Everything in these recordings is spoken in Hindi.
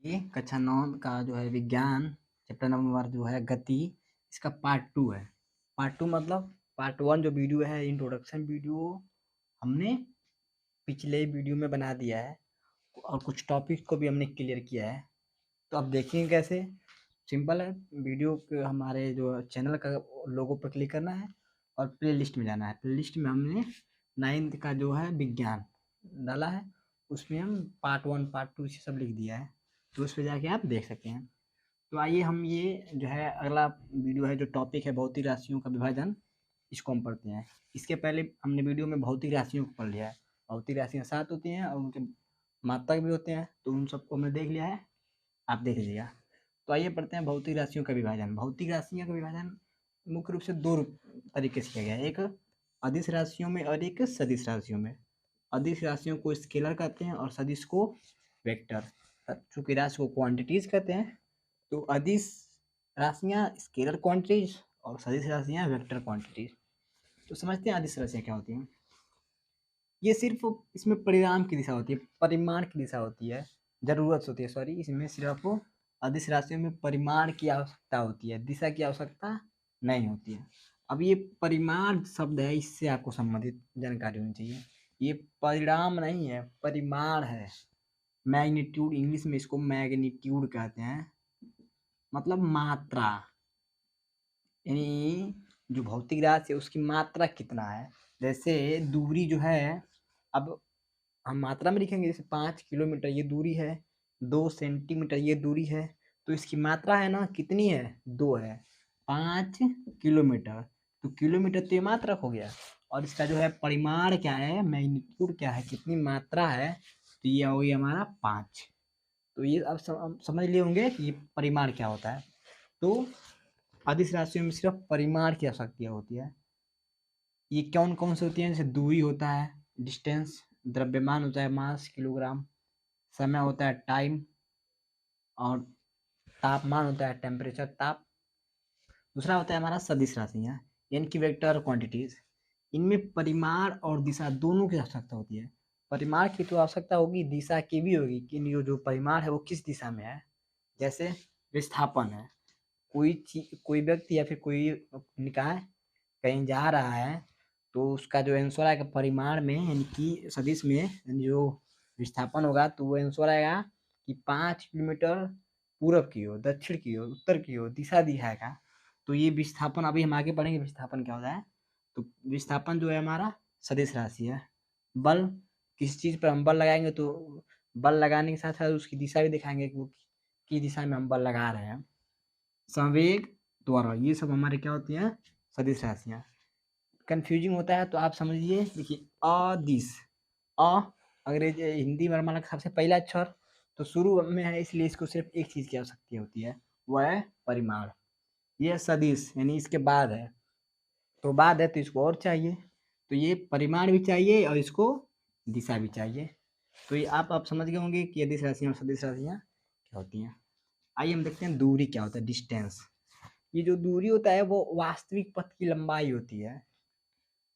ये कक्षा 9 का जो है विज्ञान चैप्टर नंबर जो है गति, इसका पार्ट 2 है। पार्ट 2 मतलब पार्ट 1 जो वीडियो है इंट्रोडक्शन वीडियो हमने पिछले वीडियो में बना दिया है और कुछ टॉपिक को भी हमने क्लियर किया है। तो अब देखेंगे कैसे। सिंपल है, वीडियो के हमारे जो चैनल का लोगो पर क्लिक करना है और प्लेलिस्ट में जाना है। प्लेलिस्ट में हमने 9th का जो है विज्ञान डाला है, उसमें हम पार्ट 1 पार्ट 2 से सब लिख दिया है, तो उस पे जाके आप देख सकते हैं। तो आइए हम ये जो है अगला वीडियो है जो टॉपिक है भौतिक राशियों का विभाजन, इसको हम पढ़ते हैं। इसके पहले हमने वीडियो में भौतिक राशियों को पढ़ लिया है। भौतिक राशियाँ 7 होती हैं और उनके मात्रक भी होते हैं, तो उन सबको हमने देख लिया है, आप देख लीजिएगा। तो आइए पढ़ते हैं भौतिक राशियों का विभाजन। भौतिक राशियों का विभाजन मुख्य रूप से 2 तरीके से किया गया है, एक अदिश राशियों में और एक सदिश राशियों में। अदिश राशियों को स्केलर कहते हैं और सदिश को वेक्टर। चूंकि राशि को क्वांटिटीज कहते हैं, तो अदिश राशियाँ स्केलर क्वांटिटीज और सदिश राशियाँ वेक्टर क्वांटिटीज। तो समझते हैं अदिश राशियाँ क्या होती हैं। ये सिर्फ इसमें परिणाम की दिशा होती है, परिमाण की दिशा होती है, जरूरत होती है, सॉरी, इसमें सिर्फ अदिश राशियों में परिमाण की आवश्यकता होती है, दिशा की आवश्यकता नहीं होती है। अब ये परिमाण शब्द है, इससे आपको संबंधित जानकारी होनी चाहिए। ये परिणाम नहीं है, परिमाण है। मैग्नीट्यूड, इंग्लिश में इसको मैग्नीट्यूड कहते हैं, मतलब मात्रा। यानी जो भौतिक राशि है उसकी मात्रा कितना है। जैसे दूरी जो है, अब हम मात्रा में लिखेंगे, जैसे 5 किलोमीटर ये दूरी है, 2 सेंटीमीटर ये दूरी है, तो इसकी मात्रा है ना, कितनी है, 2 है। 5 किलोमीटर, तो किलोमीटर तो ये मात्रक हो गया, और इसका जो है परिमाण क्या है, मैग्नीट्यूड क्या है, कितनी मात्रा है, तो ये हो गया हमारा 5। तो ये अब समझ लिए होंगे कि ये परिमाण क्या होता है। तो अदिश राशियों में सिर्फ परिमाण की आवश्यकता होती है। ये कौन कौन से होती हैं, जैसे दूरी होता है, डिस्टेंस, द्रव्यमान होता है, मास, किलोग्राम, समय होता है, टाइम, और तापमान होता है, टेम्परेचर, ताप। दूसरा होता है हमारा सदिश राशियाँ, यानी कि वेक्टर क्वांटिटीज। इनमें परिमाण और दिशा दोनों की आवश्यकता होती है। परिमाण की तो आवश्यकता होगी, दिशा की भी होगी कि जो परिमाण है वो किस दिशा में है। जैसे विस्थापन है, कोई व्यक्ति या फिर कोई निकाय कहीं जा रहा है, तो उसका जो आंसर आएगा परिमाण में, यानी कि सदिश में, जो विस्थापन होगा, तो वो आंसर आएगा कि 5 किलोमीटर पूरब की ओर, दक्षिण की ओर, उत्तर की ओर दिशा दिखाएगा। तो ये विस्थापन अभी हम आगे पढ़ेंगे विस्थापन क्या होता है। तो विस्थापन जो है हमारा सदिश राशि है। बल, किसी चीज पर हम बल लगाएंगे तो बल लगाने के साथ साथ उसकी दिशा भी दिखाएंगे कि वो किस दिशा में हम बल लगा रहे हैं। संवेग, त्वरण, ये सब हमारे क्या होती हैं, सदिश राशियाँ। कंफ्यूजिंग होता है तो आप समझिए, देखिए अदिश, अ अंग्रेजी हिंदी वर्णमाला का सबसे पहला अक्षर, तो शुरू में है, इसलिए इसको सिर्फ एक चीज की आवश्यकता होती है, वह है परिमाण। ये सदिश यानी इसके बाद है, तो बाद है तो इसको और चाहिए, तो ये परिमाण भी चाहिए और इसको दिशा भी चाहिए। तो ये आप समझ गए होंगे कि अदिश राशियाँ और सदिश राशियाँ क्या होती हैं। आइए हम देखते हैं दूरी क्या होता है, डिस्टेंस। ये जो दूरी होता है वो वास्तविक पथ की लंबाई होती है,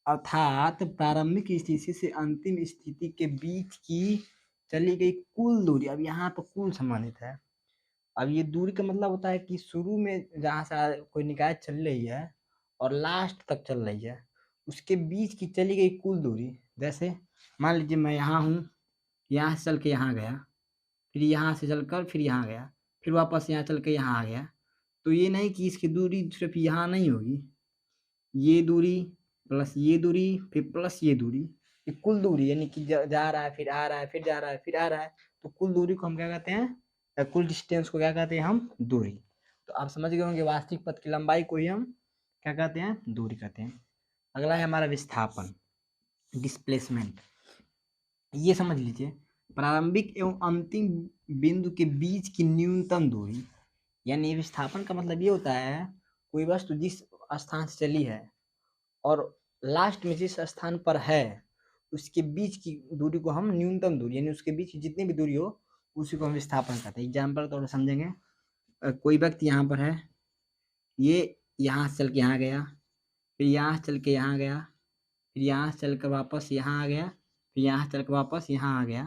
अर्थात प्रारंभिक स्थिति से अंतिम स्थिति के बीच की चली गई कुल दूरी। अब यहाँ पर कुल सम्मानित है। अब ये दूरी का मतलब होता है कि शुरू में जहाँ से कोई निकाय चल रही है और लास्ट तक चल रही है, उसके बीच की चली गई कुल दूरी। जैसे मान लीजिए मैं यहाँ हूँ, यहाँ से चल के यहाँ गया, फिर यहाँ से चलकर फिर यहाँ गया, फिर वापस यहाँ चल के यहाँ आ गया, तो ये नहीं कि इसकी दूरी सिर्फ यहाँ नहीं होगी, ये दूरी प्लस ये दूरी फिर प्लस ये दूरी, ये कुल दूरी, यानी कि जा रहा है फिर आ रहा है फिर जा रहा है फिर आ रहा है, तो कुल दूरी को हम क्या कहते हैं, कुल डिस्टेंस को क्या कहते हैं, हम दूरी। तो आप समझ गए होंगे वास्तविक पथ की लंबाई को ही हम क्या कहते हैं, दूरी कहते हैं। अगला है हमारा विस्थापन, डिस्प्लेसमेंट। ये समझ लीजिए, प्रारंभिक एवं अंतिम बिंदु के बीच की न्यूनतम दूरी। यानी विस्थापन का मतलब ये होता है, कोई वस्तु जिस स्थान से चली है और लास्ट में जिस स्थान पर है, उसके बीच की दूरी को हम न्यूनतम दूरी, यानी उसके बीच की जितनी भी दूरी हो उसी को हम विस्थापन कहते हैं। एग्जाम्पल तौर पर समझेंगे, कोई व्यक्ति यहाँ पर है, ये यहाँ से चल के यहाँ गया, फिर यहाँ से चल के यहाँ गया, फिर यहाँ से चल कर वापस यहाँ आ गया, फिर यहाँ से चल कर वापस यहाँ आ गया,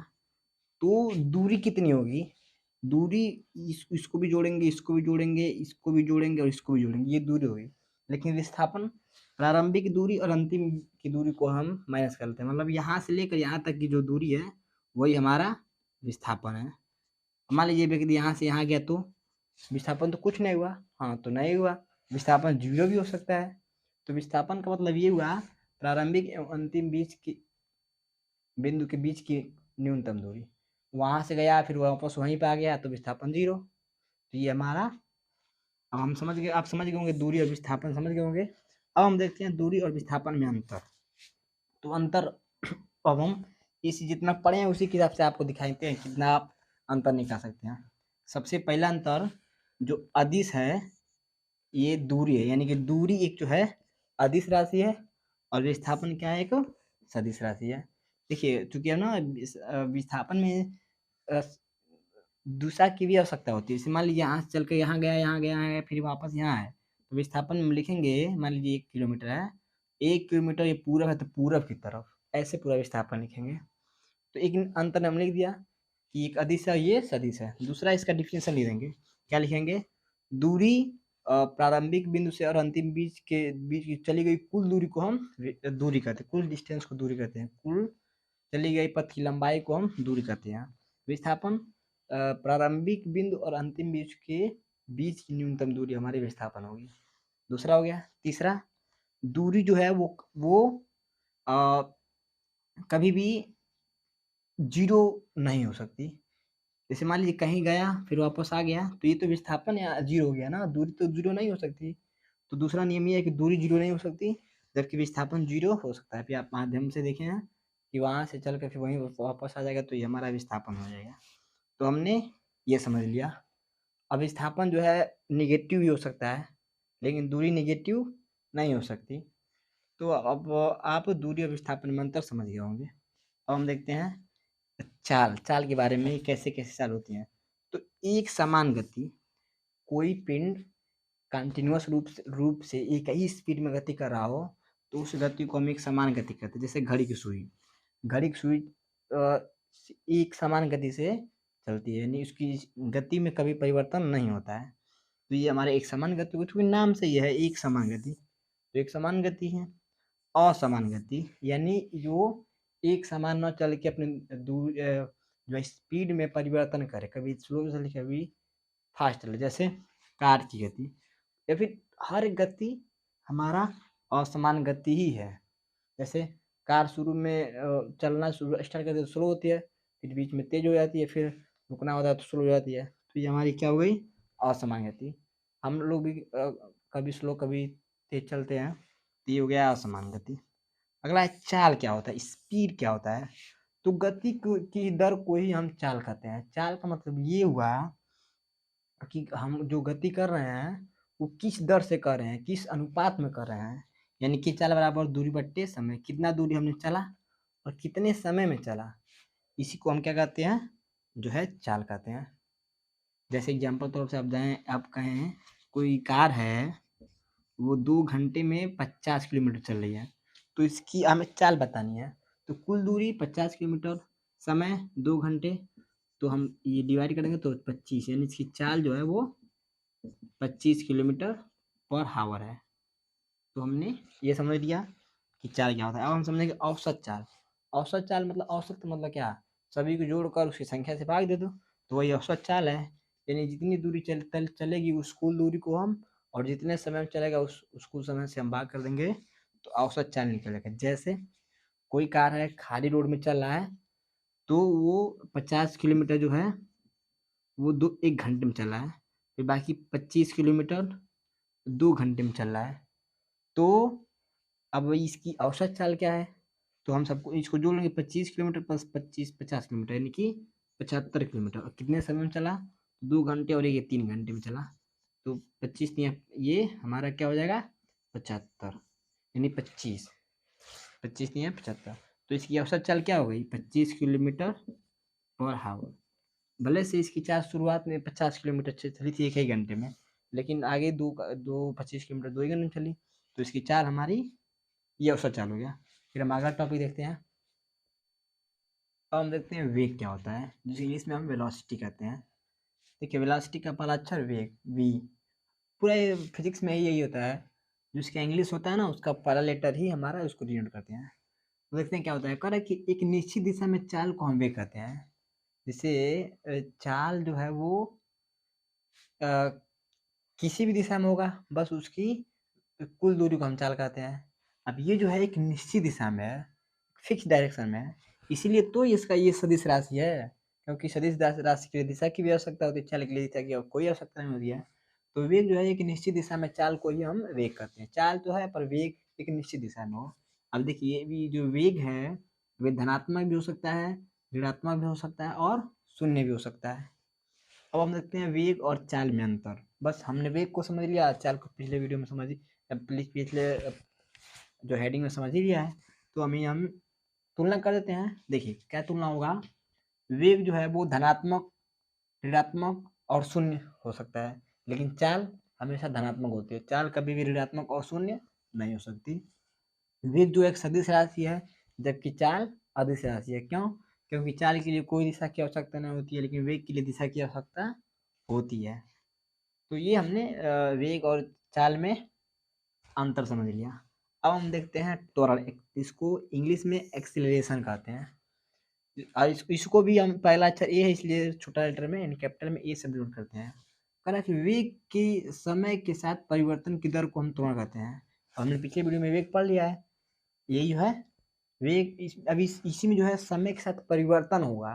तो दूरी कितनी होगी, दूरी इसको भी जोड़ेंगे, इसको भी जोड़ेंगे, इसको भी जोड़ेंगे और इसको भी जोड़ेंगे, ये दूरी हो गई। लेकिन विस्थापन प्रारंभिक दूरी और अंतिम की दूरी को हम माइनस कर लेते हैं, मतलब यहाँ से लेकर यहाँ तक की जो दूरी है वही हमारा विस्थापन है। मान लीजिए व्यक्ति यहाँ से यहाँ गया तो विस्थापन तो कुछ नहीं हुआ, हाँ तो नहीं हुआ, विस्थापन 0 भी हो सकता है। तो विस्थापन का मतलब ये हुआ प्रारंभिक एवं अंतिम बीच की बिंदु के बीच की न्यूनतम दूरी। वहां से गया फिर वापस वहीं पे आ गया तो विस्थापन 0। तो ये हमारा, अब हम समझ गए, आप समझ गए होंगे दूरी और विस्थापन समझ गए होंगे। अब हम देखते हैं दूरी और विस्थापन में अंतर। तो अंतर अब हम इस जितना पढ़े हैं उसी के हिसाब से आपको दिखाते हैं कितना आप अंतर निकाल सकते हैं। सबसे पहला अंतर जो अदिश है ये दूरी है, यानी कि दूरी एक जो है अदिश राशि है और विस्थापन क्या है, एक सदिश राशि है। देखिए चूंकि है ना विस्थापन में दिशा की भी आवश्यकता होती है। जैसे मान लीजिए यहाँ से चल के यहाँ गया, यहाँ गया है, फिर वापस यहाँ है, तो विस्थापन में लिखेंगे मान लीजिए 1 किलोमीटर है, 1 किलोमीटर ये पूरब है तो पूरब की तरफ ऐसे पूरा विस्थापन लिखेंगे। तो एक अंतर हमने लिख दिया कि एक अदिश है ये सदिश है। दूसरा इसका डिफिनेशन लिख देंगे, क्या लिखेंगे, दूरी प्रारंभिक बिंदु से और अंतिम बीच के बीच की चली गई कुल दूरी को हम दूरी कहते हैं, कुल डिस्टेंस को दूरी कहते हैं, कुल चली गई पथ की लंबाई को हम दूरी कहते हैं। विस्थापन प्रारंभिक बिंदु और अंतिम बीच के बीच की न्यूनतम दूरी हमारी विस्थापन होगी। दूसरा हो गया। तीसरा, दूरी जो है वो आ, कभी भी 0 नहीं हो सकती। जैसे मान लीजिए कहीं गया फिर वापस आ गया तो ये तो विस्थापन या 0 हो गया ना, दूरी तो 0 नहीं हो सकती। तो दूसरा नियम ये है कि दूरी 0 नहीं हो सकती जबकि विस्थापन 0 हो सकता है। फिर आप माध्यम से देखे हैं कि वहां से चल कर फिर वहीं वापस आ जाएगा तो ये हमारा विस्थापन हो जाएगा। तो हमने ये समझ लिया। अब विस्थापन जो है निगेटिव भी हो सकता है लेकिन दूरी निगेटिव नहीं हो सकती। तो अब आप दूरी और विस्थापन में अंतर समझ गए होंगे। अब हम देखते हैं चाल, चाल के बारे में कैसे कैसे चाल होती है। तो एक समान गति, कोई पिंड कंटिन्यूअस रूप से एक ही स्पीड में गति कर रहा हो तो उस गति को हम एक समान गति कहते हैं। जैसे घड़ी की सुई, घड़ी की सुई एक समान गति से चलती है, यानी उसकी गति में कभी परिवर्तन नहीं होता है। तो ये हमारे एक समान गति को, चूंकि नाम से यह है एक समान गति, तो एक समान गति है। असमान गति यानी जो एक समान न चल के अपने दूर जो स्पीड में परिवर्तन करे, कभी स्लो चले कभी फास्ट चले, जैसे कार की गति। या फिर हर गति हमारा असमान गति ही है। जैसे कार शुरू में चलना शुरू स्टार्ट करते तो स्लो होती है, फिर बीच में तेज हो जाती है, फिर रुकना होता है तो स्लो हो जाती है। तो ये हमारी क्या हो गई, असमान गति। हम लोग भी कभी स्लो कभी तेज चलते हैं तो ये हो गया असमान गति। अगला है चाल, क्या होता है, स्पीड क्या होता है। तो गति की दर को ही हम चाल कहते हैं। चाल का मतलब ये हुआ कि हम जो गति कर रहे हैं वो किस दर से कर रहे हैं, किस अनुपात में कर रहे हैं। यानी कि चाल बराबर दूरी बट्टे समय, कितना दूरी हमने चला और कितने समय में चला, इसी को हम क्या कहते हैं, जो है चाल कहते हैं। जैसे एग्जाम्पल तौर से आप कहें कोई कार है वो 2 घंटे में 50 किलोमीटर चल रही है तो इसकी हमें चाल बतानी है। तो कुल दूरी 50 किलोमीटर, समय 2 घंटे, तो हम ये डिवाइड करेंगे तो 25, यानी इसकी चाल जो है वो 25 किलोमीटर पर हावर है। तो हमने ये समझ लिया कि चाल क्या होता है। अब हम समझेंगे औसत चाल। औसत चाल मतलब, औसत मतलब क्या, सभी को जोड़कर उसकी संख्या से भाग दे दो तो वही औसत चाल है। यानी जितनी दूरी चलेगी उस कुल दूरी को हम, और जितने समय में चलेगा उस कुल समय से हम भाग कर देंगे तो औसत चाल निकलेगा। जैसे कोई कार है खाली रोड में चल रहा है तो वो 50 किलोमीटर जो है वो 1 घंटे में चल रहा है, फिर बाकी 25 किलोमीटर 2 घंटे में चल रहा है। तो अब इसकी औसत चाल क्या है, तो हम सबको इसको जोड़ लेंगे, 25 किलोमीटर प्लस 25 50 किलोमीटर यानी कि 75 किलोमीटर। और कितने समय में चला, 2 घंटे, और ये 3 घंटे में चला। तो 25 ये हमारा क्या हो जाएगा 75, यानी 25 नहीं है 75। तो इसकी औसत चाल क्या हो गई 25 किलोमीटर पर हावर। भले से इसकी चाल शुरुआत में 50 किलोमीटर चली थी एक ही घंटे में, लेकिन आगे दो दो 25 किलोमीटर 2 ही घंटे में चली, तो इसकी चाल हमारी ये औसत चाल हो गया। फिर हम अगला टॉपिक देखते हैं। अब हम देखते हैं वेग क्या होता है, जिसे इंग्लिश में हम वेलोसिटी कहते हैं। देखिए वेलोसिटी का पहला अक्षर वेग v, पूरा फिजिक्स में यही होता है, जो इसका इंग्लिश होता है ना उसका पहला लेटर ही हमारा उसको डिनोट करते हैं। तो देखते हैं क्या होता है, कह रहा है कि एक निश्चित दिशा में चाल को हम वेग कहते हैं। जैसे चाल जो है वो किसी भी दिशा में होगा, बस उसकी कुल दूरी को हम चाल कहते हैं। अब ये जो है एक निश्चित दिशा में है, फिक्स डायरेक्शन में है, इसीलिए तो इसका ये सदिश राशि है, क्योंकि सदिश राशि के लिए दिशा की भी आवश्यकता होती है, चाल के लिए दिशा की कोई आवश्यकता नहीं होती है। तो वेग जो है एक निश्चित दिशा में चाल को ही हम वेग कहते हैं। चाल तो है पर वेग एक निश्चित दिशा में हो। अब देखिए ये भी जो वेग है वे धनात्मक भी हो सकता है, ऋणात्मक भी हो सकता है और शून्य भी हो सकता है। अब हम देखते हैं वेग और चाल में अंतर। बस हमने वेग को समझ लिया, चाल को पिछले वीडियो में समझ पिछले जो हेडिंग में समझ ही लिया है। तो हम तुलना कर देते हैं। देखिए क्या तुलना होगा, वेग जो है वो धनात्मक, ऋणात्मक और शून्य हो सकता है, लेकिन चाल हमेशा धनात्मक होती है। चाल कभी भी ऋणात्मक और शून्य नहीं हो सकती। वेग जो एक सदिश राशि है, जबकि चाल अदिश राशि है। क्यों? क्योंकि चाल के लिए कोई दिशा की आवश्यकता नहीं होती है, लेकिन वेग के लिए दिशा की आवश्यकता होती है। तो ये हमने वेग और चाल में अंतर समझ लिया। अब हम देखते हैं त्वरण, इसको इंग्लिश में एक्सीलरेशन कहते हैं। और इसको भी हम पहला अक्षर ए है इसलिए छोटा लेटर में यानी कैपिटल में ए से डिनोट करते हैं। कह रहा है कि वेग की समय के साथ परिवर्तन की दर को हम त्वरण कहते हैं। हमने पिछले वीडियो में वेग पढ़ लिया है, यही जो है वेग। अभी इसी में जो है समय के साथ परिवर्तन होगा।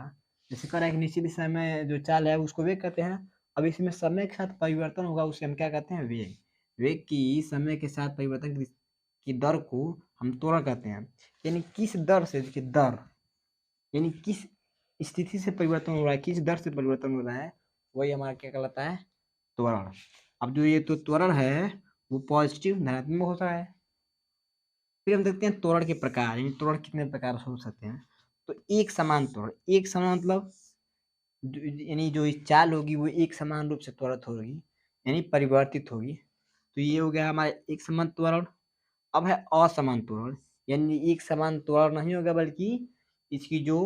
जैसे कह रहा है कि निश्चित दिशा में जो चाल है उसको वेग कहते हैं, अब इसमें समय के साथ परिवर्तन होगा उसे हम क्या कहते हैं, वेग। वेग की समय के साथ परिवर्तन की दर को हम त्वरण कहते हैं। यानी किस दर से, देखिए दर यानी किस स्थिति से परिवर्तन हो रहा है, किस दर से परिवर्तन हो रहा है, वही हमारा क्या कहलाता है, त्वरण। अब जो ये तो त्वरण है वो पॉजिटिव धनात्मक होता है। फिर हम देखते हैं त्वरण के प्रकार, यानी त्वरण कितने प्रकार हो सकते हैं। तो एक समान त्वरण, एक समान मतलब यानी जो चाल होगी वो एक समान रूप से त्वरित होगी, यानी परिवर्तित होगी। तो ये हो गया हमारा एक समान त्वरण। अब है असमान त्वरण, यानी एक समान त्वरण नहीं होगा बल्कि इसकी जो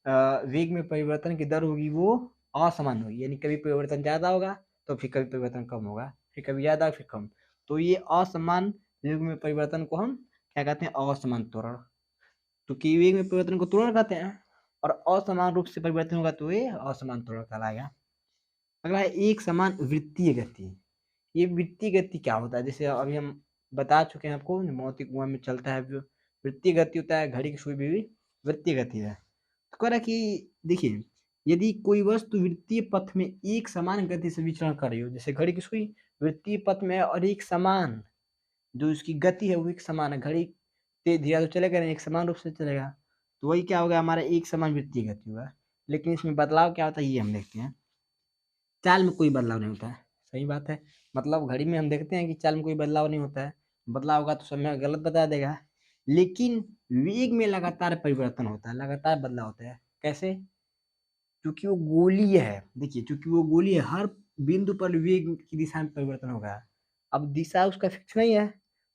वेग में परिवर्तन की दर होगी वो असमान होगी, यानी कभी परिवर्तन ज़्यादा होगा तो फिर कभी परिवर्तन कम होगा, फिर कभी ज़्यादा फिर कम। तो ये असमान वेग में परिवर्तन को हम क्या कहते हैं, असमान त्वरण। तो कि वेग में परिवर्तन को त्वरण कहते हैं, और असमान रूप से परिवर्तन होगा तो ये असमान त्वरण कहलाएगा। अगला है एक समान वृत्तीय गति। ये वृत्तीय गति क्या होता है, जैसे अभी हम बता चुके हैं आपको, भौतिक कुआं में चलता है वृत्तीय गति होता है, घड़ी की सुई भी वृत्तीय गति है। तो कह रहा कि देखिए यदि कोई वस्तु वृत्तीय पथ में एक समान गति से विचरण कर रही हो, जैसे घड़ी की सुई वृत्तीय पथ में है और एक समान जो इसकी गति है वो एक समान है, घड़ी तेज धीरे तो चलेगा नहीं, एक समान रूप से चलेगा, तो वही क्या होगा, हमारा एक समान वृत्तीय गति होगा। लेकिन इसमें बदलाव क्या होता है ये हम देखते हैं। चाल में कोई बदलाव नहीं होता है, सही बात है। मतलब घड़ी में हम देखते हैं कि चाल में कोई बदलाव नहीं होता है, बदलाव होगा तो समय गलत बता देगा। लेकिन वेग में लगातार परिवर्तन होता है, लगातार बदलाव होता है। कैसे? क्योंकि वो गोलीय है। देखिए चूंकि वो गोलीय है, हर बिंदु पर वेग की दिशा में परिवर्तन होगा। अब दिशा उसका फिक्स नहीं है,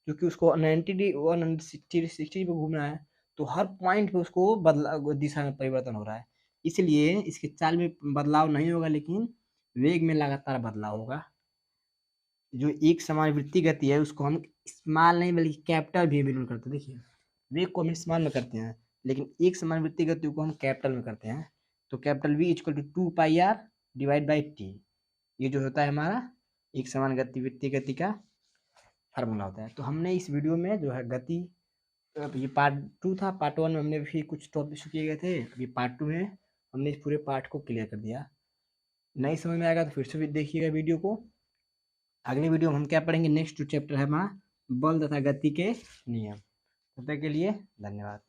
क्योंकि उसको 160 पे घूमना है, तो हर पॉइंट पे उसको दिशा में परिवर्तन हो रहा है, इसलिए इसके चाल में बदलाव नहीं होगा, लेकिन वेग में लगातार बदलाव होगा। जो एक समान वृत्तीय गति है उसको हम स्मॉल नहीं बल्कि कैपिटल भी डिनोट करते हैं। देखिए वेग को हम स्मॉल में करते हैं, लेकिन एक समान वृत्तीय गति को हम कैपिटल में करते हैं। तो capital V equal to 2 πr divide by T, ये जो होता है हमारा एक समान गति वृत्तीय गति का फार्मूला होता है। तो हमने इस वीडियो में जो है गति, ये पार्ट 2 था, पार्ट 1 में हमने भी कुछ टॉपिक किए गए थे, अभी पार्ट 2 में हमने इस पूरे पार्ट को क्लियर कर दिया। नहीं समझ में आएगा तो फिर से भी देखिएगा वीडियो को। अगले वीडियो में हम क्या पढ़ेंगे, नेक्स्ट चैप्टर है हमारा बल तथा गति के नियम। तब तक के लिए धन्यवाद।